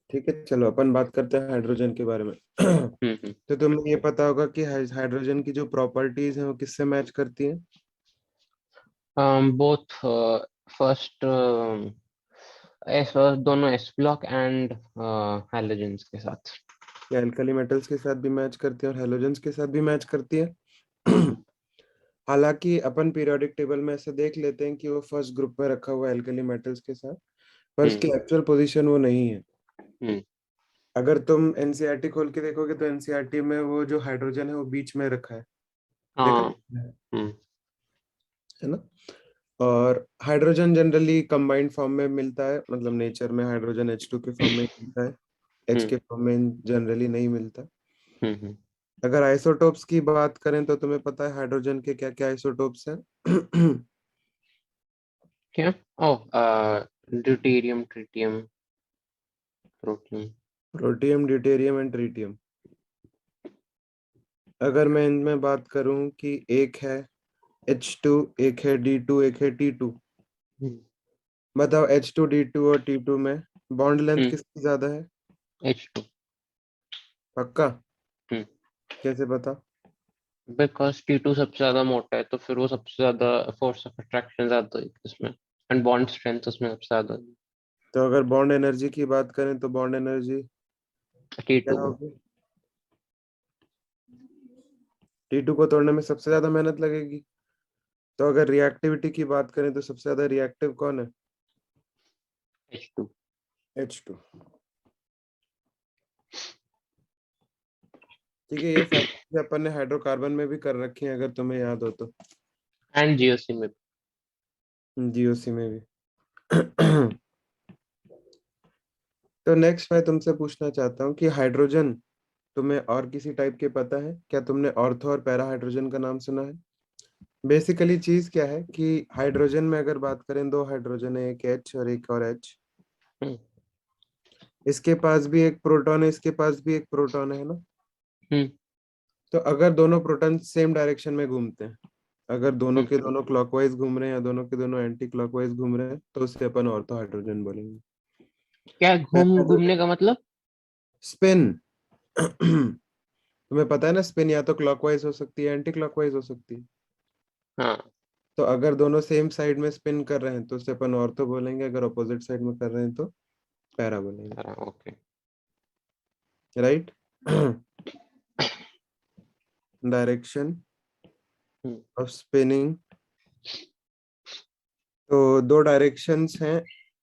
ठीक है, चलो अपन बात करते हैं हाइड्रोजन के बारे में। हम्म। तो तुम्हें ये पता होगा कि हाइड्रोजन की जो प्रॉपर्टीज हैं वो किससे मैच करती हैं? बोथ फर्स्ट एस दोनों एस ब्लॉक एंड हैलोजेंस के साथ। ये अल्कली मेटल्स के साथ भी मैच करती है और हैलोजेंस के साथ भी मैच करती है। हम्म। हालांकि अपन पीरियोडिक टेबल में ऐसे देख लेते हैं कि वो फर्स्ट ग्रुप में रखा हुआ है अल्कली मेटल्स के साथ, पर उसकी हम्म। एक्चुअल पोजीशन वो नहीं है। हम्म। अगर तुम एनसीईआरटी खोल के देखोगे तो एनसीईआरटी में वो जो हाइड्रोजन है वो बीच में रखा है। देखा हाँ। हम्म। है ना? और हाइड्रोजन जनरली कंबाइंड फॉर्म में मिलता है, मतलब नेचर में हाइड्रोजन H2 के फॉर्म में ही मिलता है, H हम्म। के फॉर्म में जनरली नहीं मिलता। हम्म। अगर आइसोटोप्स की बात करें तो तुम्हें पता है हाइड्रोजन के क्या क्या आइसोटोप्स हैं? क्या? Oh, deuterium, tritium, protium. Protium, deuterium and tritium. अगर मैं इनमें बात करूं कि एक है H2, एक है D2, एक है T2, हम्म। बताओ H2, D2 और T2 में बॉन्ड लेंथ किसकी ज्यादा है? H2। पक्का? हम्म। कैसे पता? बिकॉज T2 सबसे ज्यादा मोटा है, तो फिर वो सबसे ज्यादा फोर्स ऑफ अट्रैक्शन ज्यादा है इसमें, एंड बॉन्ड स्ट्रेंथ उसमें सबसे ज्यादा है। तो अगर बॉन्ड एनर्जी की बात करें तो बॉन्ड एनर्जी क्या T2 को। होगी? T2 को तोड़ने में सबसे ज्यादा मेहनत लगेगी। तो अगर रिएक्टिविटी की बात करें तो सबसे ज्यादा रिएक्टिव कौन है? H2। H2। ठीक है, ये फैक्ट अपन ने हाइड्रोकार्बन में भी कर रखी है, अगर तुम्हें याद हो तो। एंड जीओसी में भी। जीओसी में भी। तो नेक्स्ट मैं तुमसे पूछना चाहता हूँ कि हाइड्रोजन तुम्हें और किसी टाइप के पता है क्या? तुमने ऑर्थो और पैरा हाइड्रोजन का नाम सुना है? बेसिकली चीज क्या है कि हाइड्रोजन में अगर बात करें, दो हाइड्रोजन है, एक H और एक और H। हम्म। इसके पास भी एक प्रोटॉन है, इसके पास भी एक प्रोटॉन है ना? हम्म। तो अगर दोनों प्रोटॉन सेम डायरेक्शन में घूमते हैं, अगर दोनों हम्म। के दोनों क्लॉकवाइज घूम रहे हैं या दोनों के दोनों एंटी क्लॉकवाइज घूम रहे हैं, तो उसे अपन ऑर्थो हाइड्रोजन बोलेंगे। क्या हाइड्रोजन घूमने का मतलब? स्पिन। तुम्हें पता है ना, स्पिन या तो क्लॉकवाइज हो सकती है, एंटी क्लॉकवाइज हो सकती है। हाँ। तो अगर दोनों सेम साइड में स्पिन कर रहे हैं तो उसे अपन ऑर्थो बोलेंगे, अगर अपोजिट साइड में कर रहे हैं तो पैरा बोलेंगे। Okay. Right? Direction hmm. Of spinning. तो दो डायरेक्शंस हैं,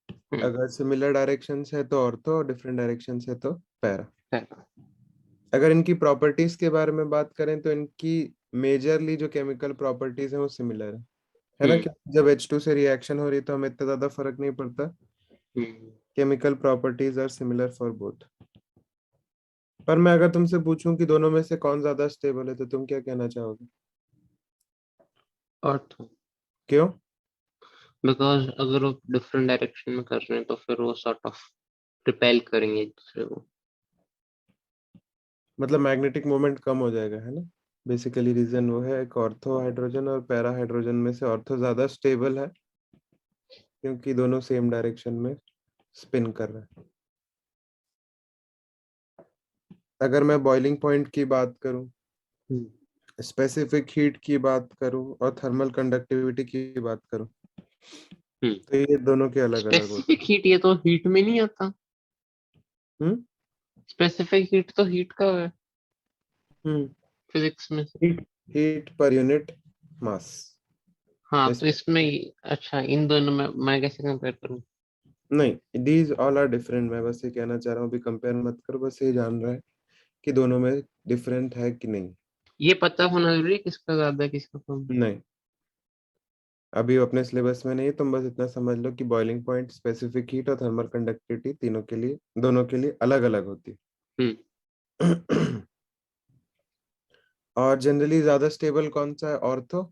हम्म। अगर सिमिलर डायरेक्शंस है तो ऑर्थो, और डिफरेंट डायरेक्शंस है तो पैरा। पैरा। अगर इनकी प्रॉपर्टीज के बारे में बात करें तो इनकी मेजरली जो केमिकल प्रॉपर्टीज हैं वो सिमिलर है ना? हम्म। क्योंकि जब H2 से रिएक्शन हो रही है तो हमें इतना ज्यादा फर्क नहीं पड़ता। Hmm. Chemical properties are similar for both. पर मैं अगर तुमसे पूछूं कि दोनों में से कौन ज्यादा स्टेबल है तो तुम क्या कहना चाहोगे? ऑर्थो। क्यों? बिकॉज अगर वो डिफरेंट डायरेक्शन में कर रहे हैं तो फिर वो सॉर्ट ऑफ रिपेल करेंगे एक दूसरे को। मतलब मैग्नेटिक मोमेंट कम हो जाएगा, है ना? बेसिकली रीजन वो है, एक ऑर्थो हाइड्रोजन और पैरा हाइड्रोजन में से ऑर्थो ज्यादा स्टेबल है क्योंकि दोनों सेम डायरेक्शन में स्पिन कर रहे हैं। अगर मैं बॉइलिंग पॉइंट की बात करूं, हम्म। स्पेसिफिक हीट की बात करूं और थर्मल कंडक्टिविटी की बात करूं, हम्म। तो ये दोनों के अलग अलग होते स्पेसिफिक हीट, ये तो हीट में नहीं आता। हैं। स्पेसिफिक हीट तो हीट का है हम्म। फिजिक्स में से। Heat, heat per unit mass. हाँ, इस तो इसमें अच्छा, इन दोनों में मैं कैसे कंपेयर करूँ? नहीं, दीज ऑल आर डिफरेंट। मैं बस ये कहना चाह रहा हूँ, अभी कंपेयर मत करो, बस ये जान रहा है कि दोनों में डिफरेंट है कि नहीं। ये पता होना जरूरी है किसका ज्यादा है किसका कम? नहीं, अभी वो अपने सिलेबस में नहीं है। तुम बस इतना समझ लो कि बॉइलिंग पॉइंट, स्पेसिफिक हीट और थर्मल कंडक्टिविटी तीनों के लिए, दोनों के लिए अलग अलग होती हम्म। है। और जनरली ज्यादा स्टेबल कौन सा है? ऑर्थो।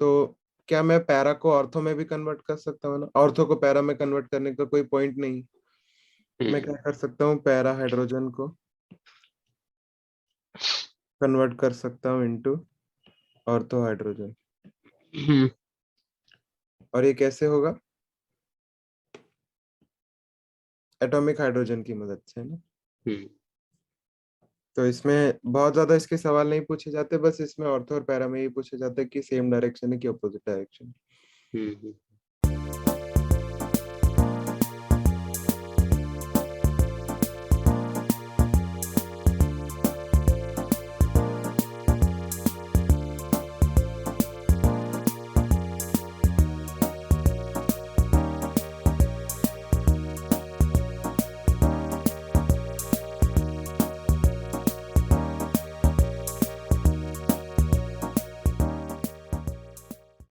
तो क्या मैं पैरा को ऑर्थो में भी कन्वर्ट कर सकता हूँ ना? ऑर्थो को पैरा में कन्वर्ट करने का कोई पॉइंट नहीं। मैं हम्म। क्या कर सकता हूँ, पैरा हाइड्रोजन को कन्वर्ट कर सकता हूँ इनटू ऑर्थो हाइड्रोजन। हम्म। और ये कैसे होगा? एटॉमिक हाइड्रोजन की मदद से, है ना। हम्म तो इसमें बहुत ज्यादा इसके सवाल नहीं पूछे जाते, बस इसमें ऑर्थो और पैरा में ही पूछे जाते हैं कि सेम डायरेक्शन है कि अपोजिट डायरेक्शन। हम्म